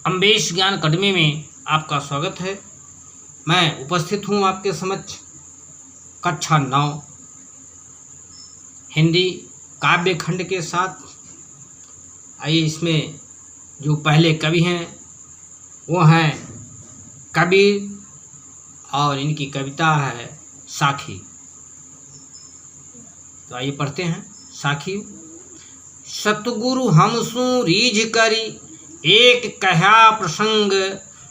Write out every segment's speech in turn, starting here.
अम्बेश ज्ञान अकादमी में आपका स्वागत है। मैं उपस्थित हूँ आपके समक्ष कक्षा 9 हिंदी काव्य खंड के साथ। आइए, इसमें जो पहले कवि हैं वो हैं कबीर और इनकी कविता है साखी। तो आइए पढ़ते हैं साखी। सतगुरु हमसु रीझ करी एक कहा प्रसंग,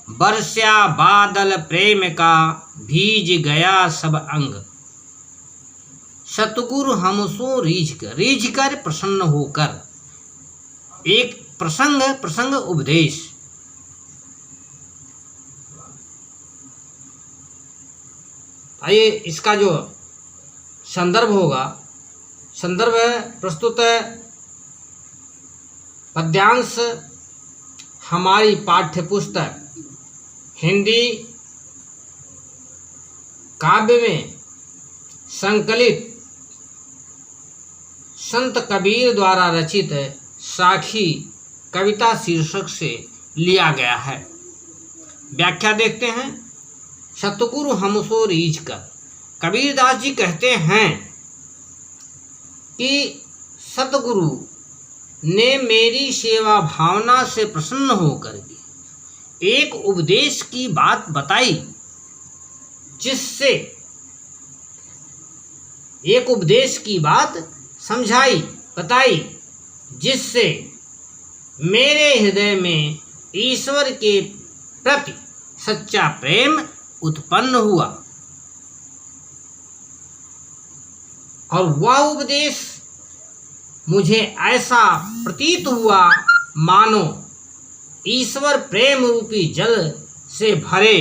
बरस्या बादल प्रेम का भीज गया सब अंग। सतगुरु हमसु रीझ कर प्रसन्न होकर, एक प्रसंग उपदेश। आइए, इसका जो संदर्भ होगा, संदर्भ है प्रस्तुत है पद्यांश हमारी पाठ्य पुस्तक हिंदी काव्य में संकलित संत कबीर द्वारा रचित साखी कविता शीर्षक से लिया गया है। व्याख्या देखते हैं। सतगुरु हमसो रीझ कर, कबीरदास जी कहते हैं कि सतगुरु ने मेरी सेवा भावना से प्रसन्न होकर के एक उपदेश की बात बताई, जिससे एक उपदेश की बात समझाई बताई, जिससे मेरे हृदय में ईश्वर के प्रति सच्चा प्रेम उत्पन्न हुआ। और वह उपदेश मुझे ऐसा प्रतीत हुआ मानो ईश्वर प्रेम रूपी जल से भरे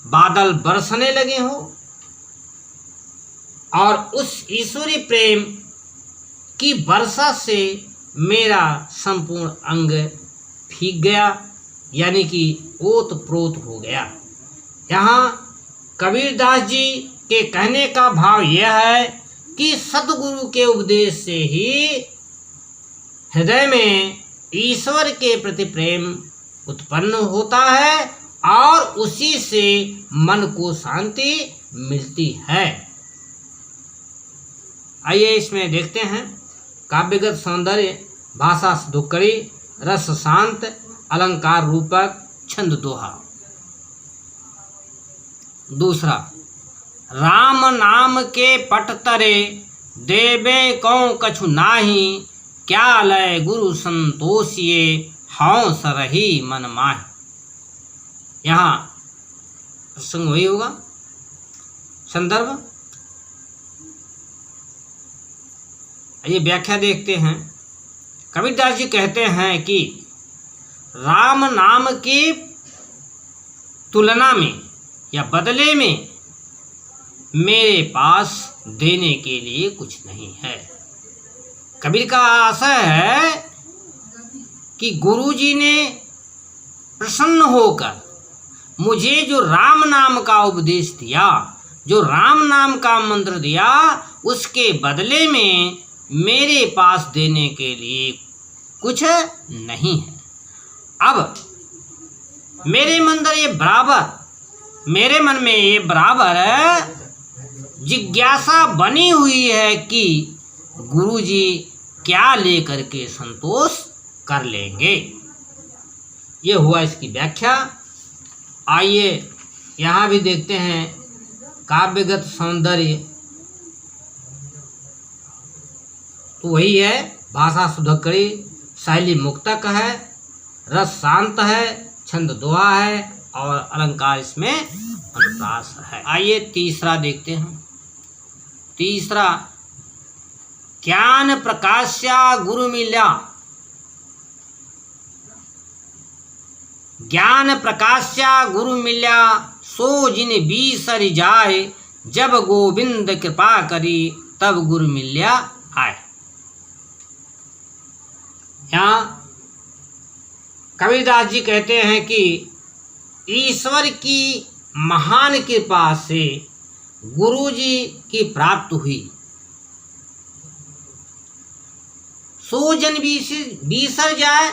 बादल बरसने लगे हों, और उस ईश्वरी प्रेम की वर्षा से मेरा संपूर्ण अंग भीग गया, यानी कि ओतप्रोत हो गया। यहाँ कबीरदास जी के कहने का भाव यह है कि सतगुरु के उपदेश से ही हृदय में ईश्वर के प्रति प्रेम उत्पन्न होता है और उसी से मन को शांति मिलती है। आइए, इसमें देखते हैं काव्यगत सौंदर्य, भाषा धुक्कड़ी, रस शांत, अलंकार रूपक, छंद दोहा। दूसरा, राम नाम के पट तरे देवे कौ कछु नाही, क्या लय गुरु संतोषिए हौं सरही मन माहि। यहाँ प्रसंग वही होगा। संदर्भ, ये व्याख्या देखते हैं। कबीरदास जी कहते हैं कि राम नाम की तुलना में या बदले में मेरे पास देने के लिए कुछ नहीं है। कबीर का आशय है कि गुरुजी ने प्रसन्न होकर मुझे जो राम नाम का उपदेश दिया, जो राम नाम का मंत्र दिया, उसके बदले में मेरे पास देने के लिए कुछ नहीं है। अब मेरे मन में ये बराबर जिज्ञासा बनी हुई है कि गुरुजी क्या लेकर के संतोष कर लेंगे। ये हुआ इसकी व्याख्या। आइए, यहाँ भी देखते हैं काव्यगत सौंदर्य। तो वही है, भाषा सुधक्कड़ी, शैली मुक्तक है, रस शांत है, छंद दोहा है और अलंकार इसमें अनुप्रास है। आइए, तीसरा देखते हैं। तीसरा, ज्ञान प्रकाश्या गुरु मिल्या, ज्ञान प्रकाश्या गुरु मिल्या, सो जिन बीसर जाए, जब गोविंद कृपा करी तब गुरु मिल्या आए। यहाँ कबीरदास जी कहते हैं कि ईश्वर की महान कृपा से गुरु जी की प्राप्त हुई। सो जन बीसर जाए,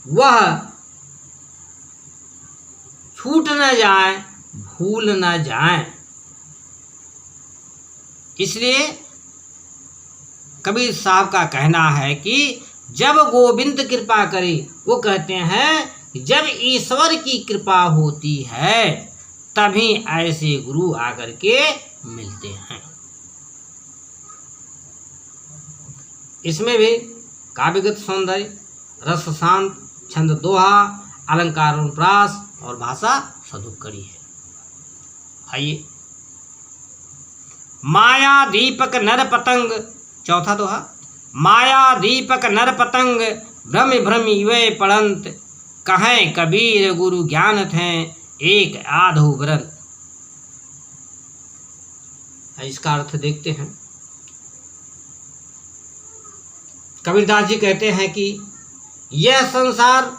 वह छूट न जाए, भूल न जाए। इसलिए कबीर साहब का कहना है कि जब गोविंद कृपा करे, वो कहते हैं जब ईश्वर की कृपा होती है तभी ऐसे गुरु आकर के मिलते हैं। इसमें भी काव्यगत सौंदर्य, रस शांत, छंद दोहा, अलंकार अनुप्रास और भाषा सदुक्कड़ी है। आइए, माया दीपक नर पतंग, चौथा दोहा। माया दीपक नर पतंग भ्रम भ्रम युवे पड़ंत, कहें कबीर गुरु ज्ञान थे एक आधो व्रत। इसका अर्थ देखते हैं। कबीरदास जी कहते हैं कि यह संसार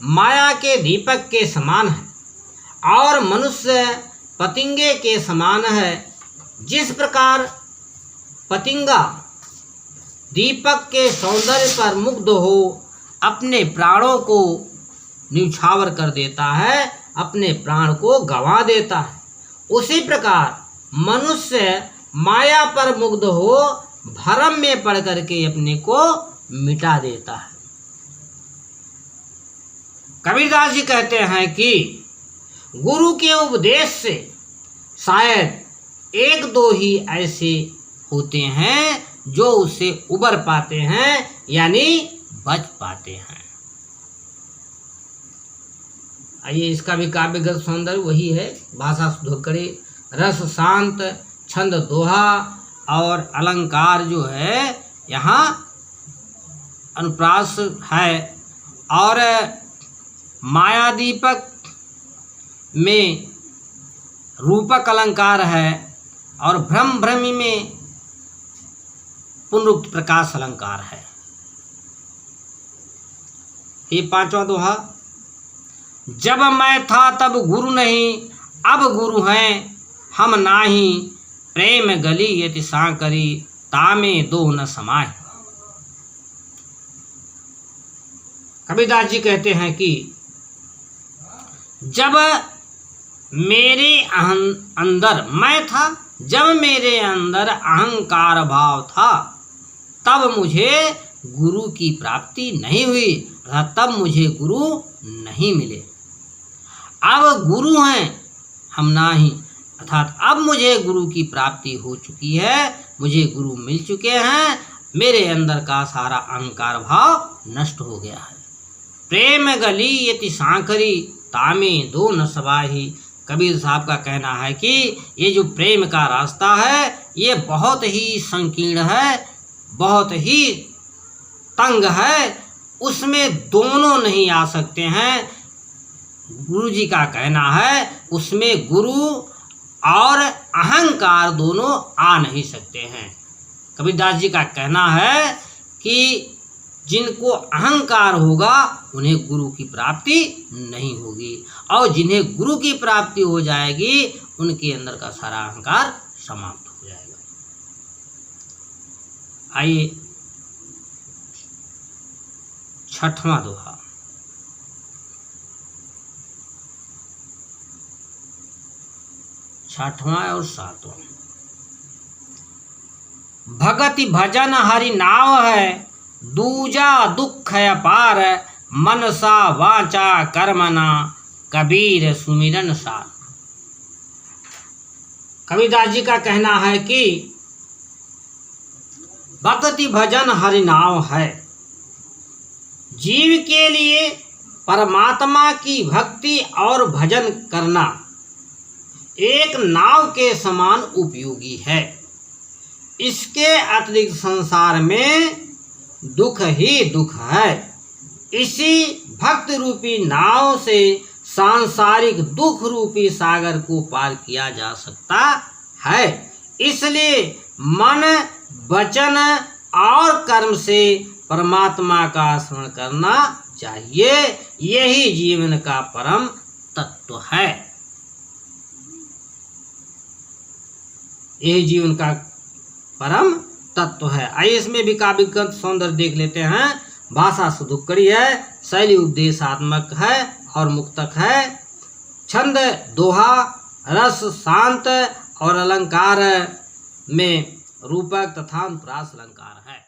माया के दीपक के समान है और मनुष्य पतिंगे के समान है। जिस प्रकार पतिंगा दीपक के सौंदर्य पर मुग्ध हो अपने प्राणों को न्यौछावर कर देता है, अपने प्राण को गंवा देता है, उसी प्रकार मनुष्य माया पर मुग्ध हो भ्रम में पड़ करके अपने को मिटा देता है। कबीरदास जी कहते हैं कि गुरु के उपदेश से शायद एक दो ही ऐसे होते हैं जो उससे उबर पाते हैं, यानी बच पाते हैं। आइए, इसका भी काव्यगत सौंदर्य वही है। भाषा सदुक्कड़ी, रस शांत, छंद दोहा और अलंकार जो है यहाँ अनुप्रास है। और माया दीपक में रूपक अलंकार है और भ्रम भ्रमी में पुनरुक्त प्रकाश अलंकार है। ये पांचवा दोहा। जब मैं था तब गुरु नहीं, अब गुरु हैं हम नाही, प्रेम गली यति सांकरी तामे दो न समाए। कबीरदास जी कहते हैं कि जब मेरे अंदर मैं था, जब मेरे अंदर अहंकार भाव था, तब मुझे गुरु की प्राप्ति नहीं हुई, तब मुझे गुरु नहीं मिले। अब गुरु हैं हम नाही, अर्थात अब मुझे गुरु की प्राप्ति हो चुकी है, मुझे गुरु मिल चुके हैं, मेरे अंदर का सारा अहंकार भाव नष्ट हो गया है। प्रेम गली यति सांकरी तामे दो न सवाही। कबीर साहब का कहना है कि ये जो प्रेम का रास्ता है ये बहुत ही संकीर्ण है, बहुत ही तंग है, उसमें दोनों नहीं आ सकते हैं। गुरु जी का कहना है उसमें गुरु और अहंकार दोनों आ नहीं सकते हैं। कबीरदास जी का कहना है कि जिनको अहंकार होगा उन्हें गुरु की प्राप्ति नहीं होगी, और जिन्हें गुरु की प्राप्ति हो जाएगी उनके अंदर का सारा अहंकार समाप्त हो जाएगा। आइए, छठवां दोहा। छठवां और सातवां। भगति भजन हरि नाव है, दूजा दुख अपार, मनसा वाचा कर्मना कबीर सुमिरन सार। कबीरदास जी का कहना है कि भक्ति भजन हरि नाव है। जीव के लिए परमात्मा की भक्ति और भजन करना एक नाव के समान उपयोगी है। इसके अतिरिक्त संसार में दुख ही दुख है। इसी भक्त रूपी नाव से सांसारिक दुख रूपी सागर को पार किया जा सकता है। इसलिए मन, वचन और कर्म से परमात्मा का स्मरण करना चाहिए। यही जीवन का परम तत्व है। यही जीवन का परम तत्व है। आइए, इसमें भी काव्यगत सौंदर्य देख लेते हैं। भाषा सदुक्कड़ी है, शैली उपदेशात्मक है और मुक्तक है। छंद, दोहा, रस, शांत और अलंकार में रूपक तथा अनुप्रास अलंकार है।